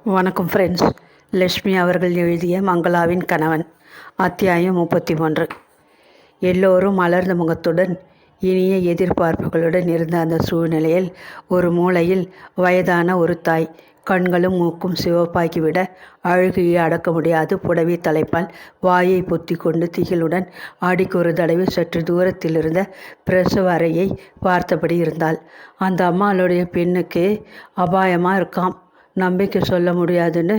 வணக்கம் ஃப்ரெண்ட்ஸ். லக்ஷ்மி அவர்கள் எழுதிய மங்களாவின் கணவன், அத்தியாயம் 33. எல்லோரும் மலர்ந்த முகத்துடன் இனிய எதிர்பார்ப்புகளுடன் இருந்த அந்த சூழ்நிலையில் ஒரு மூலையில் வயதான ஒரு தாய், கண்களும் மூக்கும் சிவப்பாக்கிவிட அழுகையை அடக்க முடியாது புடவை தலைப்பால் வாயை பொத்தி கொண்டு திகிலுடன் அடிக்கு ஒரு தடவை சற்று தூரத்தில் இருந்த பிரசவ அறையை பார்த்தபடி இருந்தாள். அந்த அம்மாளுடைய பெண்ணுக்கு அபாயமாக இருக்காம், நம்பிக்கை சொல்ல முடியாதுன்னு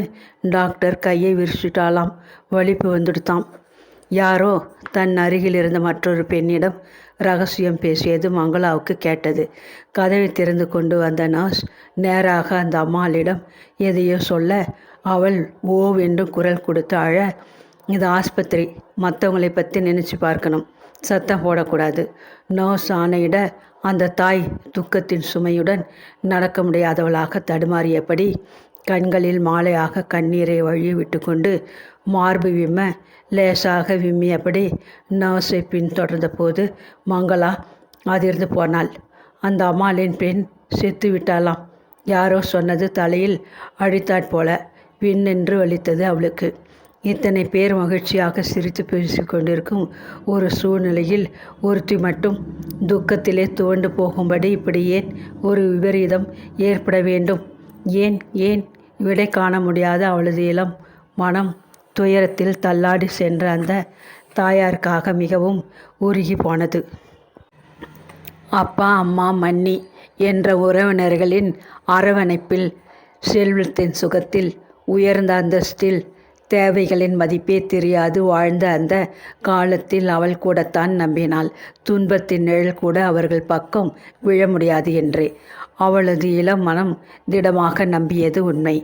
டாக்டர் கையை விரிச்சிட்டாலாம். வலிப்பு வந்துடுத்தாம். யாரோ தன் அருகில் இருந்த மற்றொரு பெண்ணிடம் ரகசியம் பேசியது மங்களாவுக்கு கேட்டது. கதவை திறந்து கொண்டு வந்த நர்ஸ் நேராக அந்த அம்மாளிடம் எதையோ சொல்ல, அவள் ஓவென்று குரல் கொடுத்து அழ, இது ஆஸ்பத்திரி, மற்றவங்களை பற்றி நினச்சி பார்க்கணும், சத்தம் போடக்கூடாது. நர்ஸ் ஆணையிட அந்த தாய் துக்கத்தின் சுமையுடன் நடக்க முடியாதவளாக தடுமாறியபடி கண்களில் மாலையாக கண்ணீரை வழிய விட்டு கொண்டு மார்பு விம்ம லேசாக விம்மியபடி நர்ஸை பின்தொடர்ந்த போது மங்களா அதிர்ந்து போனாள். அந்த அம்மாளின் பெண் செத்து விட்டாளாம். யாரோ சொன்னது தலையில் அடித்தாற் போல விண்ணென்று வலித்தது அவளுக்கு. இத்தனை பேர் மகிழ்ச்சியாக சிரித்து பேசிக் கொண்டிருக்கும் ஒரு சூழ்நிலையில் ஒருத்தி மட்டும் துக்கத்திலே துவண்டு போகும்படி இப்படி ஏன் ஒரு விபரீதம் ஏற்பட வேண்டும்? ஏன் ஏன் விடை காண முடியாத அவளது இளம் மனம் துயரத்தில் தள்ளாடி சென்ற அந்த தாயாருக்காக மிகவும் உருகி போனது. அப்பா, அம்மா, மன்னி என்ற உறவினர்களின் அரவணைப்பில், செல்வத்தின் சுகத்தில், உயர்ந்த அந்தஸ்தில், தேவைகளின் மதிப்பே தெரியாது வாழ்ந்த அந்த காலத்தில் அவள் கூடத்தான் நம்பினாள். துன்பத்தின் நிழல் கூட அவர்கள் பக்கம் விழ முடியாது என்றே அவளது இளம் மனம் திடமாக நம்பியது உண்மை.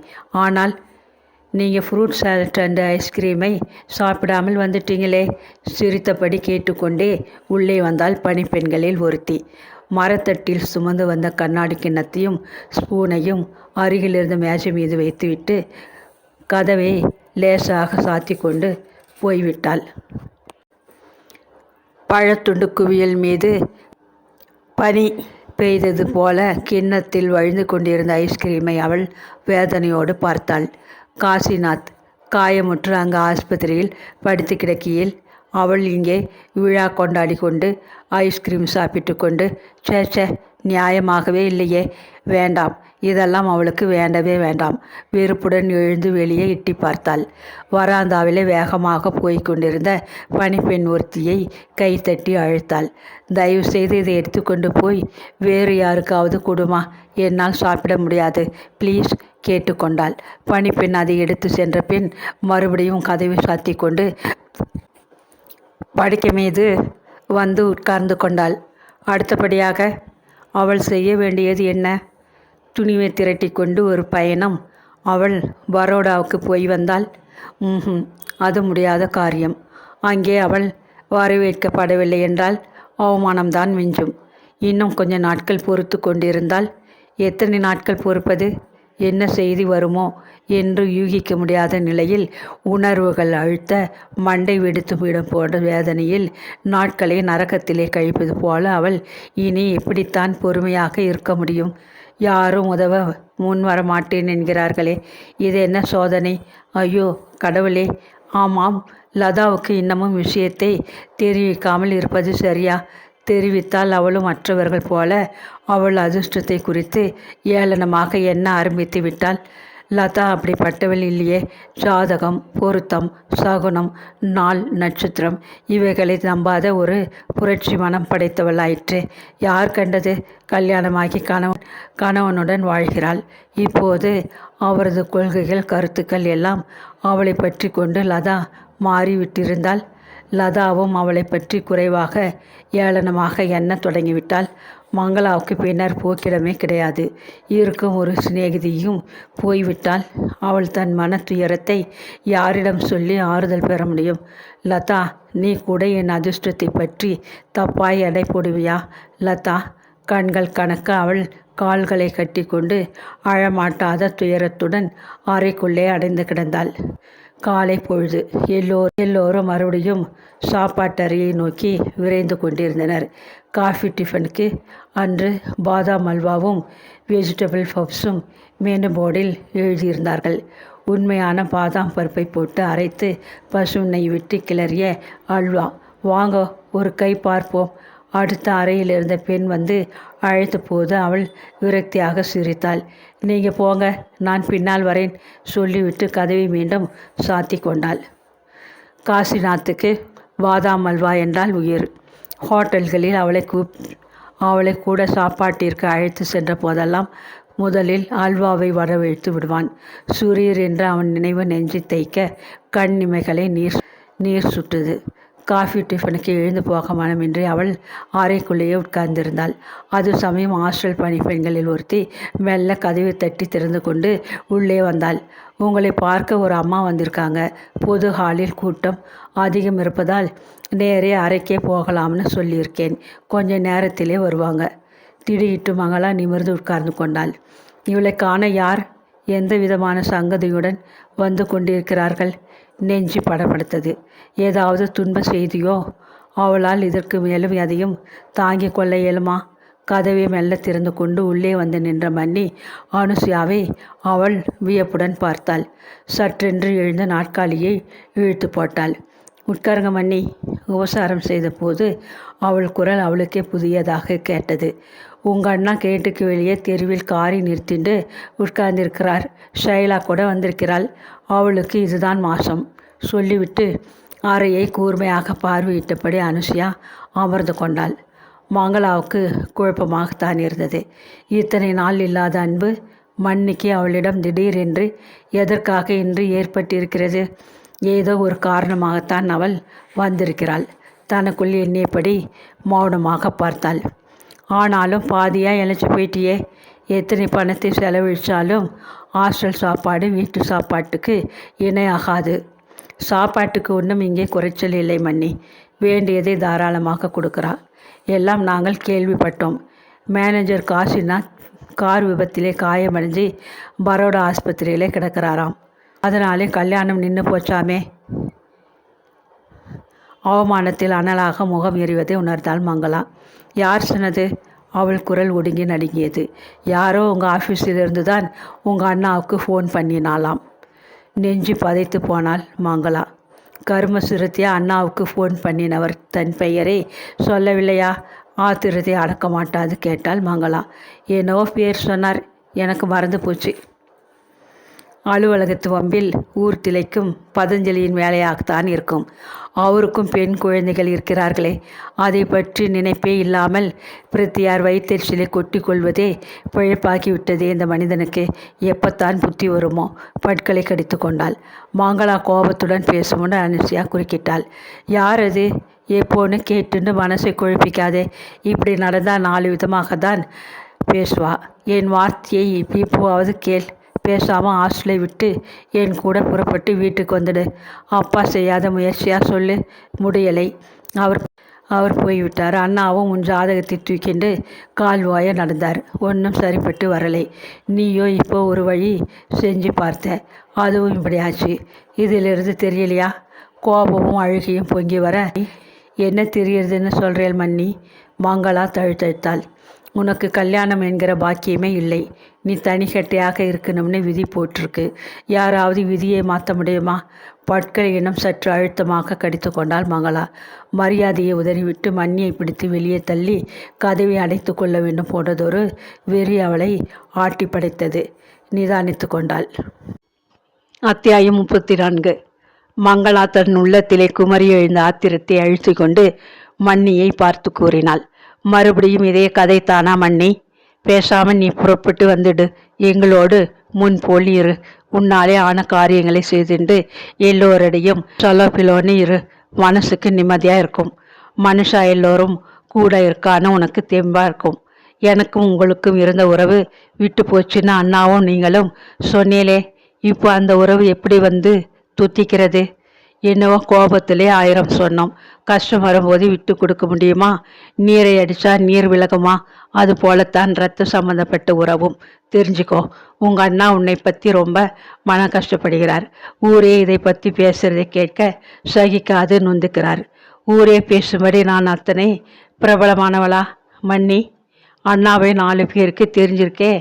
ஆனால் நீங்கள் ஃப்ரூட் சாலட் அண்ட் ஐஸ்கிரீமை சாப்பிடாமல் வந்துட்டீங்களே, சிரித்தபடி கேட்டுக்கொண்டே உள்ளே வந்தால் பணிப்பெண்களில் ஒருத்தி. மரத்தட்டில் சுமந்து வந்த கண்ணாடி கிண்ணத்தையும் ஸ்பூனையும் அருகிலிருந்த மேஜை மீது வைத்துவிட்டு கதவை லேசாக சாத்தி கொண்டு போய்விட்டாள். பழத்துண்டு குவியல் மீது பனி பெய்தது போல கிண்ணத்தில் வழிந்து கொண்டிருந்த ஐஸ்கிரீமை அவள் வேதனையோடு பார்த்தாள். காசிநாத் காயமுற்று அங்கு ஆஸ்பத்திரியில் படுத்து கிடக்கையில் அவள் இங்கே விழா கொண்டாடி கொண்டு ஐஸ்கிரீம் சாப்பிட்டு கொண்டு, சே நியாயமாகவே இல்லையே, வேண்டாம், இதெல்லாம் அவளுக்கு வேண்டவே வேண்டாம். வெறுப்புடன் எழுந்து வெளியே எட்டி பார்த்தாள். வராந்தாவிலே வேகமாக போய்க் கொண்டிருந்த பணிப்பெண் ஒருத்தியை கை தட்டி அழைத்தாள். தயவு செய்து இதை எடுத்துக்கொண்டு போய் வேறு யாருக்காவது கொடுமா, என்னால் சாப்பிட முடியாது, ப்ளீஸ் கேட்டுக்கொண்டாள். பணிப்பெண் அதை எடுத்து சென்ற பின் மறுபடியும் கதவை சாத்தி கொண்டு படுக்கை மீது வந்து உட்கார்ந்து கொண்டாள். அடுத்தபடியாக அவள் செய்ய வேண்டியது என்ன? துணிவை திரட்டி கொண்டு ஒரு பயணம். அவள் பரோடாவுக்கு போய் வந்தாள். அது முடியாத காரியம். அங்கே அவள் வரவேற்கப்படவில்லை என்றால் அவமானம்தான் மிஞ்சும். இன்னும் கொஞ்ச நாட்கள் பொறுத்து கொண்டிருந்தால், எத்தனை நாட்கள் பொறுப்பது, என்ன செய்தி வருமோ என்று யூகிக்க முடியாத நிலையில் உணர்வுகள் அழுத்த மண்டை வெடித்து விடும் போன்ற வேதனையில் நாட்களை நரகத்திலே கழிப்பது போல அவள் இனி எப்படித்தான் பொறுமையாக இருக்க முடியும்? யாரும் உதவ முன் வர மாட்டேன் என்கிறார்களே, இது என்ன சோதனை? ஐயோ கடவுளே! ஆமாம், லதாவுக்கு இன்னமும் விஷயத்தை தெரிவிக்காமல் இருப்பது சரியா? தெரிவித்தால் அவளும் மற்றவர்கள் போல அவள் அதிர்ஷ்டத்தை குறித்து ஏளனமாக எண்ண ஆரம்பித்து விட்டாள். லதா அப்படிப்பட்டவள் இல்லையே. ஜாதகம், பொருத்தம், சகுனம், நாள், நட்சத்திரம் இவைகளை நம்பாத ஒரு புரட்சி மனம் படைத்தவளாயிற்றே. யார் கண்டது? கல்யாணமாகி கணவனுடன் வாழ்கிறாள். இப்போது அவரது கொள்கைகள், கருத்துக்கள் எல்லாம் அவளை பற்றி கொண்டு லதா மாறிவிட்டிருந்தாள். லதாவும் அவளை பற்றி குறைவாக ஏளனமாக எண்ண தொடங்கிவிட்டாள். மங்களாவுக்கு பின்னர் போக்கிடமே கிடையாது. இருக்கும் ஒரு சிநேகிதியும் போய்விட்டால் அவள் தன் மன துயரத்தை யாரிடம் சொல்லி ஆறுதல் பெற முடியும்? லதா, நீ கூட என் அதிர்ஷ்டத்தை பற்றி தப்பாய் எடை போடுவியா? லதா கண்கள் கணக்க அவள் கால்களை கட்டி கொண்டு அழமாட்டாத துயரத்துடன் அறைக்குள்ளே அடைந்து கிடந்தாள். காலை பொழுது. எல்லோரும் மறுபடியும் சாப்பாட்டறையை நோக்கி விரைந்து கொண்டிருந்தனர். காஃபி டிஃபனுக்கு அன்று பாதாம் அல்வாவும் வெஜிடபிள் பப்ஸும் மெனு போர்டில் எழுதியிருந்தார்கள். உண்மையான பாதாம் பருப்பை போட்டு அரைத்து பசு நெய் விட்டு கிளறிய அல்வா. வாங்க ஒரு கை பார்ப்போம். அடுத்த அறையில் இருந்த பெண் வந்து அழைத்த போது அவள் விரக்தியாக சிரித்தாள். நீங்கள் போங்க, நான் பின்னால் வரேன் சொல்லிவிட்டு கதவை மீண்டும் சாத்தி கொண்டாள். காசிநாத்துக்கு பாதாம் அல்வா என்றால் உயிர். ஹோட்டல்களில் அவளை கூட சாப்பாட்டிற்கு அழைத்து சென்ற போதெல்லாம் முதலில் அல்வாவை வரவழைத்து விடுவான். சுரீர் என்று அவன் நினைவு நெஞ்சு தைக்க கண் இமைகளை நீர் சுட்டுது. காஃபி டிஃபனுக்கு எழுந்து போக மனமின்றி அவள் அறைக்குள்ளேயே உட்கார்ந்திருந்தாள். அது சமயம் ஹாஸ்டல் பணிப்பெண்களில் ஒருத்தி மெல்ல கதவை தட்டி திறந்து கொண்டு உள்ளே வந்தாள். உங்களை பார்க்க ஒரு அம்மா வந்திருக்காங்க. பொது ஹாலில் கூட்டம் அதிகம் இருப்பதால் நேரே அறைக்கே போகலாம்னு சொல்லியிருக்கேன். கொஞ்ச நேரத்திலே வருவாங்க. திடீட்டு மகளா நிமிர்ந்து உட்கார்ந்து கொண்டாள். இவளை காண யார் எந்த விதமான சங்கதியுடன் வந்து கொண்டிருக்கிறார்கள்? நெஞ்சு படப்படுத்தது. ஏதாவது துன்ப செய்தியோ? அவளால் இதற்கு மேலும் எதையும் தாங்கிக் கொள்ள இயலுமா? கதவை மெல்ல திறந்து கொண்டு உள்ளே வந்து நின்ற மன்னி அனுசுயாவை அவள் வியப்புடன் பார்த்தாள். சற்றென்று எழுந்த நாற்காலியை இழுத்து போட்டாள். உட்காருங்க மன்னி. உபசாரம் செய்த போது அவள் குரல் அவளுக்கே புதியதாக கேட்டது. உங்கள் அண்ணா கேட்டுக்கு வெளியே தெருவில் காரை நிறுத்திண்டு உட்கார்ந்திருக்கிறார். ஷைலா கூட வந்திருக்கிறாள். அவளுக்கு இதுதான் மாசம் சொல்லிவிட்டு அறையை கூர்மையாக பார்வையிட்டபடி அனுசுயா அமர்ந்து கொண்டாள். மங்களாவுக்கு குழப்பமாகத்தான் இருந்தது. இத்தனை நாள் இல்லாத அன்பு மன்னிக்கு அவளிடம் திடீரென்று எதற்காக இன்று ஏற்பட்டிருக்கிறது? ஏதோ ஒரு காரணமாகத்தான் அவள் வந்திருக்கிறாள். தனக்குள் எண்ணியபடி மௌனமாக பார்த்தாள். ஆனாலும் பாதியாக இழைச்சி போயிட்டியே. எத்தனை பணத்தை செலவழித்தாலும் ஹாஸ்டல் சாப்பாடு வீட்டு சாப்பாட்டுக்கு இணையாகாது. சாப்பாட்டுக்கு ஒன்றும் இங்கே குறைச்சல் இல்லை மன்னி. வேண்டியதை தாராளமாக கொடுக்குறா. எல்லாம் நாங்கள் கேள்விப்பட்டோம். மேனேஜர் காசிநாத் கார் விபத்திலே காயமடைஞ்சு பரோடா ஆஸ்பத்திரியிலே கிடக்கிறாராம். அதனாலே கல்யாணம் நின்று போச்சாமே. அவமானத்தில் அனலாக முகம் எறிவதை உணர்ந்தாள் மங்களா. யார் சொன்னது? அவள் குரல் ஒடுங்கி நடுங்கியது. யாரோ உங்கள் ஆஃபீஸிலிருந்து தான் உங்கள் அண்ணாவுக்கு ஃபோன் பண்ணினாலாம். நெஞ்சு பதைத்து போனாள் மங்களா. கர்ம சிறுத்தியா அண்ணாவுக்கு ஃபோன் பண்ணினவர் தன் பெயரை சொல்லவில்லையா? ஆத்திரத்தை அடக்க மாட்டாது கேட்டாள் மங்களா. என்னவோ பேர் சொன்னார், எனக்கு மறந்து போச்சு. அலுவலகத்து வம்பில் ஊர் திளைக்கும் பதஞ்சலியின் வேலையாகத்தான் இருக்கும். அவருக்கும் பெண் குழந்தைகள் இருக்கிறார்களே, அதை பற்றி நினைப்பே இல்லாமல் பிரத்தியார் வயிற்றெரிச்சலை கொட்டி கொள்வதே பிழைப்பாக்கிவிட்டதே இந்த மனிதனுக்கு. எப்பத்தான் புத்தி வருமோ? பற்களை கடித்து கொண்டாள். மாங்களா கோபத்துடன் பேசுமுன்னு அனுசியா குறுக்கிட்டாள். யார் அது? எப்போன்னு கேட்டுன்னு மனசை குழப்பிக்காதே. இப்படி நடந்தால் 4 விதமாக தான் பேசுவா. என் வார்த்தையை இப்போவாவது கேள். பேசாமல் ஹாஸ்டலை விட்டு என் கூட புறப்பட்டு வீட்டுக்கு வந்துடு. அப்பா செய்யாத முயற்சியாக சொல்லு. முடியலை. அவர் போய்விட்டார். அண்ணாவும் உன் ஜாதகத்தை தூக்கிண்டு கால்வாய நடந்தார். ஒன்றும் சரிப்பட்டு வரலை. நீயோ இப்போ ஒரு வழி செஞ்சு பார்த்த, அதுவும் இப்படியாச்சு. இதிலிருந்து தெரியலையா? கோபமும் அழுகையும் பொங்கி வர என்ன தெரியறதுன்னு சொல்கிறேன் மன்னி. மங்களா தழுத்தழுத்தாள். உனக்கு கல்யாணம் என்கிற பாக்கியமே இல்லை. நீ தனிக்கட்டையாக இருக்கணும்னு விதி போட்டிருக்கு. யாராவது விதியை மாற்ற முடியுமா? பற்களை இனம் சற்று அழுத்தமாக கடித்து கொண்டாள் மங்களா. மரியாதையை உதறிவிட்டு மண்ணியை பிடித்து வெளியே தள்ளி கதவை அடைத்து கொள்ள வேண்டும் போன்றதொரு வெறி அவளை ஆட்டி படைத்தது. நிதானித்து கொண்டாள். அத்தியாயம் 34. மங்களா தன் உள்ளத்திலே குமரி எழுந்த ஆத்திரத்தை அழுத்தி கொண்டு மன்னியை பார்த்து கூறினாள். மறுபடியும் இதே கதைத்தானா மன்னி? பேசாமல் நீ புறப்பட்டு வந்துடு. எங்களோடு முன் போல் இரு. உன்னாலே ஆன காரியங்களை செய்துண்டு எல்லோரிடையும் சொலப்பிலோன்னு இரு. மனசுக்கு நிம்மதியாக இருக்கும். மனுஷா எல்லோரும் கூட இருக்கான்னு உனக்கு தெம்பா இருக்கும். எனக்கும் உங்களுக்கும் இருந்த உறவு விட்டு போச்சுன்னு அண்ணாவும் நீங்களும் சொன்னீங்களே. இப்போ அந்த உறவு எப்படி வந்து துத்திக்கிறது? என்னவோ கோபத்திலே 1000 சொன்னோம். கஷ்டம் வரும்போது விட்டு கொடுக்க முடியுமா? நீரை அடிச்சா நீர் விலகுமா? அது போலத்தான் ரத்த சம்பந்தப்பட்ட உறவும். தெரிஞ்சுக்கோ. உங்க அண்ணா உன்னை பத்தி ரொம்ப மன கஷ்டப்படுகிறார். ஊரே இதை பத்தி பேசுறதை கேட்க சகிக்காது நொந்துக்கிறார். ஊரே பேசும்படி நான் அத்தனை பிரபலமானவளா? மன்னி, அண்ணாவை 4 பேருக்கு தெரிஞ்சிருக்கே.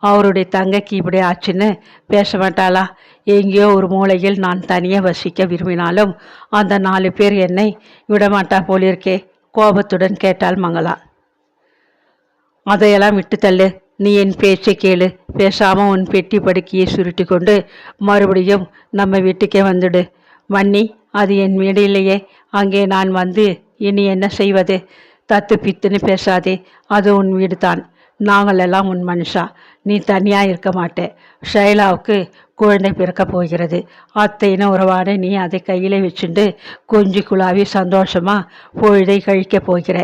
அவருடைய தங்கைக்கு இப்படி ஆச்சுன்னு பேச மாட்டாளா? எங்கேயோ ஒரு மூலையில் நான் தனியாக வசிக்க விரும்பினாலும் அந்த 4 பேர் என்னை விடமாட்டா போலிருக்கே. கோபத்துடன் கேட்டாள் மங்களா. அதையெல்லாம் விட்டு தள்ளு. நீ என் பேச்சை கேளு. பேசாம உன் பெட்டி படுக்கையை சுருட்டி கொண்டு மறுபடியும் நம்ம வீட்டுக்கே வந்துடு. மன்னி, அது என் வீடு இல்லையே. அங்கே நான் வந்து இனி என்ன செய்வது? தத்து பித்துன்னு பேசாதே. அது உன் வீடு தான். நாங்கள் எல்லாம் உன் மனுஷா. நீ தனியா இருக்க மாட்டே. ஷைலாவுக்கு குழந்தை பிறக்க போகிறது. அத்தைன்னு உறவாட நீ அதை கையில வச்சுண்டு கொஞ்சி குழாவி சந்தோஷமா பொழுதை கழிக்கப் போகிற.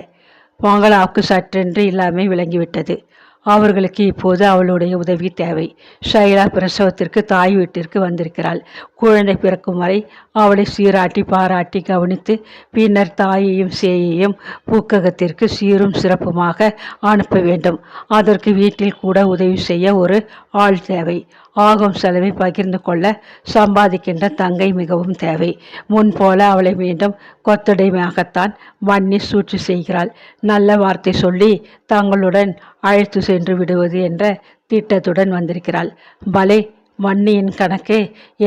மங்களாவுக்கு சற்றென்று இல்லாமல் விளங்கிவிட்டது. அவர்களுக்கு இப்போது அவளுடைய உதவி தேவை. ஷைலா பிரசவத்திற்கு தாய் வீட்டிற்கு வந்திருக்கிறாள். குழந்தை பிறக்கும் வரை அவளை சீராட்டி பாராட்டி கவனித்து பின்னர் தாயையும் சேயையும் பூக்ககத்திற்கு சீரும் சிறப்புமாக அனுப்ப வேண்டும். அதற்கு வீட்டில் கூட உதவி செய்ய ஒரு ஆள் தேவை. ஆகும் செலவை பகிர்ந்து கொள்ள சம்பாதிக்கின்ற தங்கை மிகவும் தேவை. முன்போல அவளை மீண்டும் கொத்தடைமையாகத்தான் மன்னி சூழ்ச்சி செய்கிறாள். நல்ல வார்த்தை சொல்லி தங்களுடன் அழைத்து சென்று விடுவது என்ற திட்டத்துடன் வந்திருக்கிறாள். பலே, மன்னியின் கணக்கு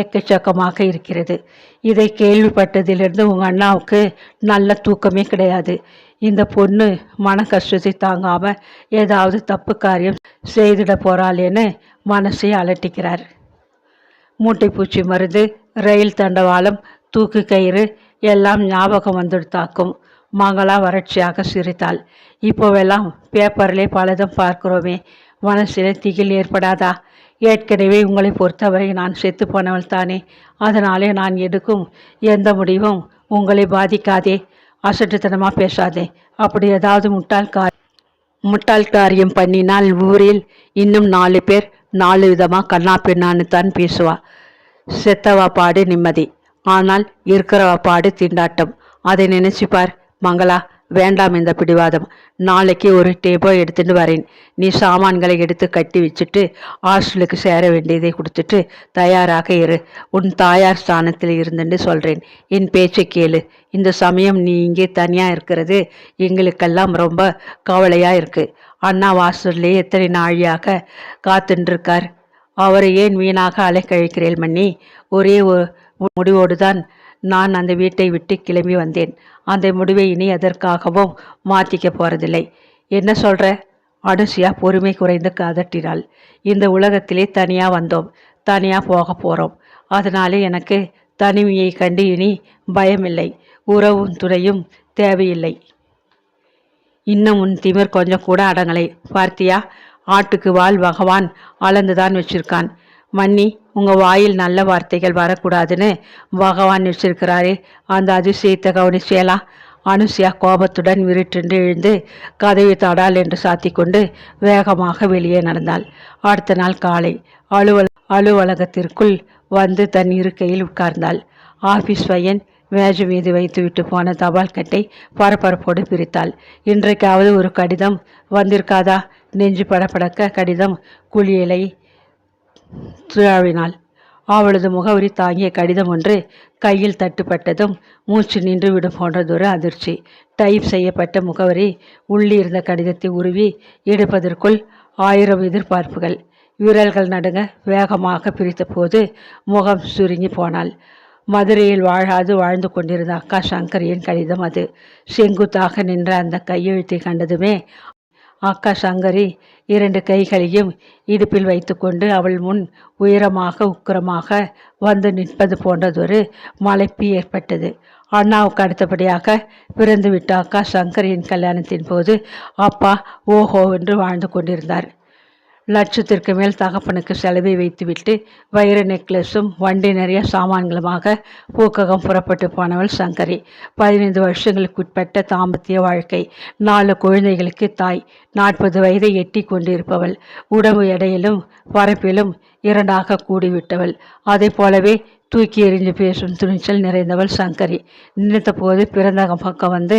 எக்கச்சக்கமாக இருக்கிறது. இதை கேள்விப்பட்டதிலிருந்து உங்கள் அண்ணாவுக்கு நல்ல தூக்கமே கிடையாது. இந்த பொண்ணு மன கஷ்டத்தை தாங்காம ஏதாவது தப்பு காரியம் செய்திட போறாளேன்னு மனசை அலட்டிக்கிறார். மூட்டைப்பூச்சி மருந்து, ரயில் தண்டவாளம், தூக்கு கயிறு எல்லாம் ஞாபகம் வந்துடுத்தாக்கும். மங்களா வறட்சியாக சிரித்தாள். இப்போவெல்லாம் பேப்பர்லே பலதும் பார்க்கிறோமே, மனசில் திகில் ஏற்படாதா? ஏற்கனவே உங்களை பொறுத்தவரை நான் செத்து போனவள் தானே. அதனாலே நான் எடுக்கும் எந்த முடிவும் உங்களை பாதிக்காதே. அசட்டுத்தனமாக பேசாதே. அப்படி ஏதாவது முட்டாள் காரியம் பண்ணினால் ஊரில் இன்னும் 4 பேர் 4 விதமாக கண்ணா பின்னான்னு தான் பேசுவா. செத்தவா பாடு நிம்மதி, ஆனால் இருக்கிறவா பாடு திண்டாட்டம். அதை நினைச்சுப்பார் மங்களா. வேண்டாம் இந்த பிடிவாதம். நாளைக்கு ஒரு டேபோ எடுத்துட்டு வரேன். நீ சாமான்களை எடுத்து கட்டி வச்சுட்டு ஹாஸ்டலுக்கு சேர வேண்டியதை கொடுத்துட்டு தயாராக இரு. உன் தாயார் ஸ்தானத்தில் இருந்துட்டு சொல்கிறேன். என் பேச்சை கேளு. இந்த சமயம் நீ இங்கே தனியாக இருக்கிறது எங்களுக்கெல்லாம் ரொம்ப கவலையாக இருக்குது. அண்ணா வாசல்லே எத்தனை நாழியாக காத்துருக்கார். அவரை ஏன் வீணாக அலைக்கழிக்கிறேன் மன்னி? ஒரே முடிவோடு தான் நான் அந்த வீட்டை விட்டு கிளம்பி வந்தேன். அந்த முடிவை இனி எதற்காகவும் மாற்றிக்க போறதில்லை. என்ன சொல்ற? அனுசியா பொறுமை குறைந்து கதட்டினாள். இந்த உலகத்திலே தனியாக வந்தோம், தனியாக போக போகிறோம். அதனாலே எனக்கு தனிமையை கண்டு இனி பயமில்லை. உறவும் துணையும் தேவையில்லை. இன்னும் உன் திமிர் கொஞ்சம் கூட அடங்கலை. பார்த்தியா? ஆட்டுக்கு வால் பகவான் அளந்துதான் வச்சிருக்கான். மன்னி, உங்கள் வாயில் நல்ல வார்த்தைகள் வரக்கூடாதுன்னு பகவான் வச்சிருக்கிறாரே, அந்த அதிசயத்தை கவனிச்சேலா? அனுசியா கோபத்துடன் விருட்டென்று எழுந்து கதவை தடால் என்று சாத்தி கொண்டு வேகமாக வெளியே நடந்தாள். அடுத்த நாள் காலை அலுவலகத்திற்குள் வந்து தன் இருக்கையில் உட்கார்ந்தாள். ஆபீஸ் பையன் மேஜை மீது வைத்துவிட்டு போன தபால் கட்டை பரபரப்போடு பிரித்தாள். இன்றைக்காவது ஒரு கடிதம் வந்திருக்காதா? நெஞ்சு படப்படக்க கடிதம் குளியலை துழாவினாள். அவளது முகவரி தாங்கிய கடிதம் ஒன்று கையில் தட்டுப்பட்டதும் மூச்சு நின்று விடும் போன்றதொரு அதிர்ச்சி. டைப் செய்யப்பட்ட முகவரி உள்ளிருந்த கடிதத்தை உருவி எடுப்பதற்குள் 1000 எதிர்பார்ப்புகள். விரல்கள் நடுங்க வேகமாக பிரித்த போது முகம் சுருங்கி போனாள். மதுரையில் வாழ்ந்து கொண்டிருந்த அக்கா சங்கரியின் கடிதம் அது. செங்குத்தாக நின்ற அந்த கையெழுத்தை கண்டதுமே அக்கா சங்கரி 2 கைகளையும் இடுப்பில் வைத்துக்கொண்டு அவள் முன் உயரமாக உக்கிரமாக வந்து நிற்பது போன்றதொரு மலைப்பு ஏற்பட்டது. அண்ணாவுக்கு அடுத்தபடியாக பிறந்துவிட்ட அக்கா சங்கரியின் கல்யாணத்தின் போது அப்பா ஓஹோ என்று வாழ்ந்து கொண்டிருந்தார். லட்சத்திற்கு மேல் தகப்பனுக்கு செலவை வைத்துவிட்டு வைர நெக்லஸும் வண்டி நிறைய சாமான்களுமாக பூக்ககம் புறப்பட்டு போனவள் சங்கரி. 15 வருஷங்களுக்குட்பட்ட தாம்பத்திய வாழ்க்கை. 4 குழந்தைகளுக்கு தாய். 40 வயதை எட்டி கொண்டிருப்பவள். உடம்பு எடையிலும் பரப்பிலும் 2ஆக கூடிவிட்டவள். அதை போலவே தூக்கி எறிந்து பேசும் துணிச்சல் நிறைந்தவள் சங்கரி. நினைத்த போது பிறந்த பக்கம் வந்து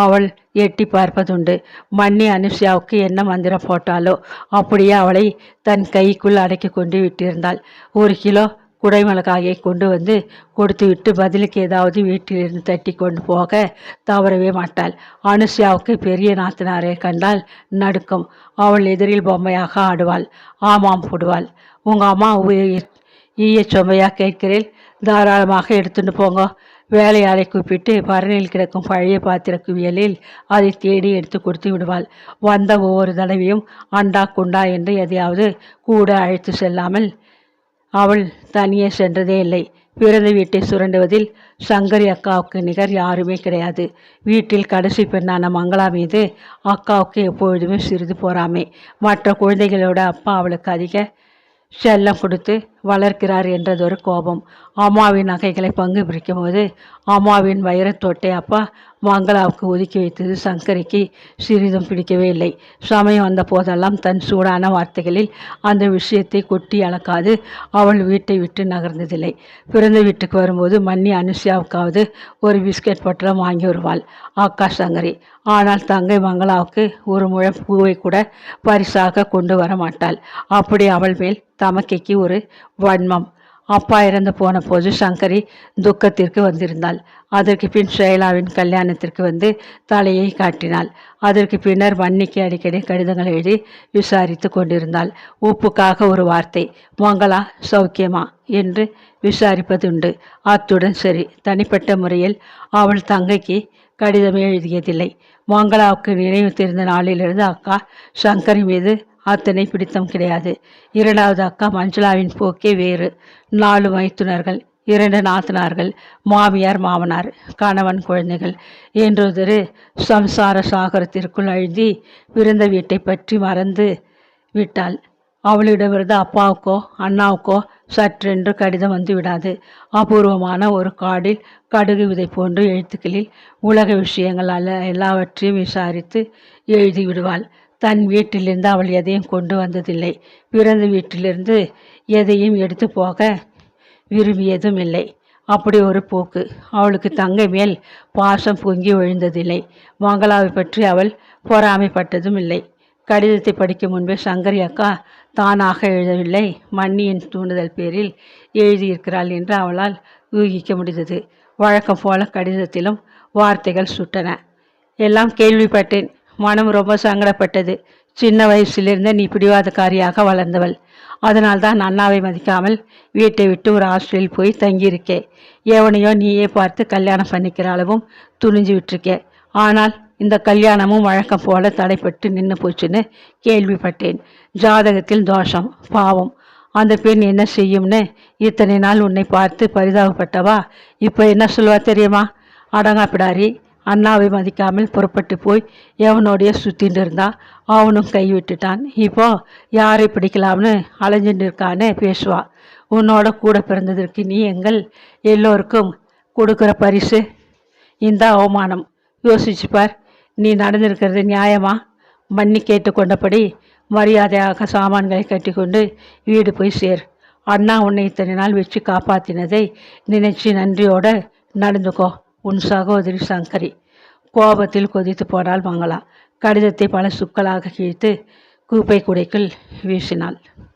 அவள் எட்டி பார்ப்பதுண்டு. மன்னி அனுஷ்யாவுக்கு என்ன மந்திரம் போட்டாலோ அப்படியே அவளை தன் கைக்குள் அடக்கி கொண்டு விட்டிருந்தாள். 1 கிலோ குடைமிளகாயை கொண்டு வந்து கொடுத்துவிட்டு பதிலுக்கு ஏதாவது வீட்டிலிருந்து தட்டி கொண்டு போக தவறவே மாட்டாள். அனுஷ்யாவுக்கு பெரிய நாத்தனாரை கண்டால் நடுக்கும். அவள் எதிரில் பொம்மையாக ஆடுவாள். ஆமாம் போடுவாள். உங்க அம்மா ஈய சொம்பையா கேட்கிறேன், தாராளமாக எடுத்துட்டு போங்க. வேலையாளை கூப்பிட்டு பரணியில் கிடக்கும் பழைய பாத்திர குவியலில் அதை தேடி எடுத்து கொடுத்து விடுவாள். வந்த ஒவ்வொரு தடவையும் அண்டா குண்டா என்று எதையாவது கூட அழைத்து செல்லாமல் அவள் தனியே சென்றதே இல்லை. பிறந்த வீட்டை சுரண்டுவதில் சங்கரி அக்காவுக்கு நிகர் யாருமே கிடையாது. வீட்டில் கடைசி பெண்ணான மங்களா மீது அக்காவுக்கு எப்பொழுதுமே சிறிது பொறாமை. மற்ற குழந்தைகளோட அப்பா அவளுக்கு அதிக செல்லம் கொடுத்து வளர்க்கிறார் என்றதொரு கோபம். அம்மாவின் நகைகளை பங்கு பிரிக்கும் போது அம்மாவின் வைரத்தோட்டை அப்பா மங்களாவுக்கு ஒதுக்கி வைத்தது சங்கரிக்கு சிறிதும் பிடிக்கவே இல்லை. சமயம் வந்த போதெல்லாம் தன் சூடான வார்த்தைகளில் அந்த விஷயத்தை கொட்டி அளக்காது அவள் வீட்டை விட்டு நகர்ந்ததில்லை. பிறந்த வீட்டுக்கு வரும்போது மன்னி அனுஷ்யாவுக்காவது ஒரு பிஸ்கட் பொட்டலம் வாங்கி வருவாள் அக்கா சங்கரி. ஆனால் தங்கை மங்களாவுக்கு ஒரு முழம் பூவை கூட பரிசாக கொண்டு வர மாட்டாள். அப்படி அவள் மேல் தமக்கைக்கு ஒரு வன்மம். அப்பா இறந்து போன போது சங்கரி துக்கத்திற்கு வந்திருந்தாள். அதற்கு பின் ஷைலாவின் கல்யாணத்திற்கு வந்து தலையை காட்டினாள். அதற்கு பின்னர் மன்னிக்கு அடிக்கடி கடிதங்கள் எழுதி விசாரித்து கொண்டிருந்தாள். உப்புக்காக ஒரு வார்த்தை, மங்களா சௌக்கியமா என்று விசாரிப்பதுண்டு. அத்துடன் சரி. தனிப்பட்ட முறையில் அவள் தங்கைக்கு கடிதமே எழுதியதில்லை. மங்களாவுக்கு நினைவு தெரிந்த நாளிலிருந்து அக்கா சங்கரி மீது அத்தனை பிடித்தம் கிடையாது. 2வது அக்கா மஞ்சுளாவின் போக்கே வேறு. 4 மைத்துனர்கள், 2 நாத்தனார்கள், மாமியார் மாமனார், கணவன், குழந்தைகள் என்றொரு சம்சார சாகரத்திற்குள் அழுந்தி பிறந்த வீட்டை பற்றி மறந்து விட்டாள். அவளிடமிருந்து அப்பாவுக்கோ அண்ணாவுக்கோ சற்றென்று கடிதம் வந்து விடாது. அபூர்வமான ஒரு காடில் கடுகு விதை போன்ற எழுத்துக்களில் உலக விஷயங்கள் எல்லாவற்றையும் விசாரித்து எழுதி விடுவாள். தன் வீட்டிலிருந்து அவள் எதையும் கொண்டு வந்ததில்லை. பிறந்த வீட்டிலிருந்து எதையும் எடுத்து போக விரும்பியதும் இல்லை. அப்படி ஒரு போக்கு. அவளுக்கு தங்கை மேல் பாசம் பொங்கி ஒழிந்ததில்லை. மங்களாவை பற்றி அவள் பொறாமைப்பட்டதும் இல்லை. கடிதத்தை படிக்கும் முன்பே சங்கரி அக்கா தானாக எழுதவில்லை, மன்னியின் தூண்டுதல் பேரில் எழுதியிருக்கிறாள் என்று அவளால் ஊகிக்க முடிந்தது. வழக்கம் போல கடிதத்திலும் வார்த்தைகள் சுட்டன. எல்லாம் கேள்விப்பட்டேன். மனம் ரொம்ப சங்கடப்பட்டது. சின்ன வயசிலிருந்து நீ பிடிவாதக்காரியாக வளர்ந்தவள். அதனால்தான் அண்ணாவை மதிக்காமல் வீட்டை விட்டு ஒரு ஹாஸ்டலில் போய் தங்கியிருக்கே. எவனையோ நீயே பார்த்து கல்யாணம் பண்ணிக்கிற அளவும் துணிஞ்சு விட்டுருக்கே. ஆனால் இந்த கல்யாணமும் வழக்கம் போல தடைப்பட்டு நின்று போச்சுன்னு கேள்விப்பட்டேன். ஜாதகத்தில் தோஷம். பாவம், அந்த பெண் என்ன செய்யும்னு இத்தனை நாள் உன்னை பார்த்து பரிதாபப்பட்டவா இப்போ என்ன சொல்லுவா தெரியுமா? அடங்காப்பிடாரி, அண்ணாவை மதிக்காமல் புறப்பட்டு போய் எவனோடைய சுத்தின்னு இருந்தா, அவனும் கைவிட்டுட்டான், இப்போ யாரை பிடிக்கலாம்னு அலைஞ்சிட்டு இருக்கான்னு பேசுவா. உன்னோட கூட பிறந்ததற்கு நீ எங்கள் எல்லோருக்கும் கொடுக்குற பரிசு இந்த அவமானம். யோசிச்சுப்பார். நீ நடந்திருக்கிறது நியாயமா? மன்னி கேட்டுக்கொண்டபடி மரியாதையாக சாமான்களை கட்டிக்கொண்டு வீடு போய் சேர். அண்ணா உன்னை இத்தனை நாள் வச்சு காப்பாற்றினதை நினைச்சு நன்றியோடு நடந்துக்கோ. உன் சகோதரி சங்கரி. கோபத்தில் கொதித்து போனாள் மங்களா. கடிதத்தை பல சுக்களாக கிழித்து கூப்பை குடைக்குள் வீசினாள்.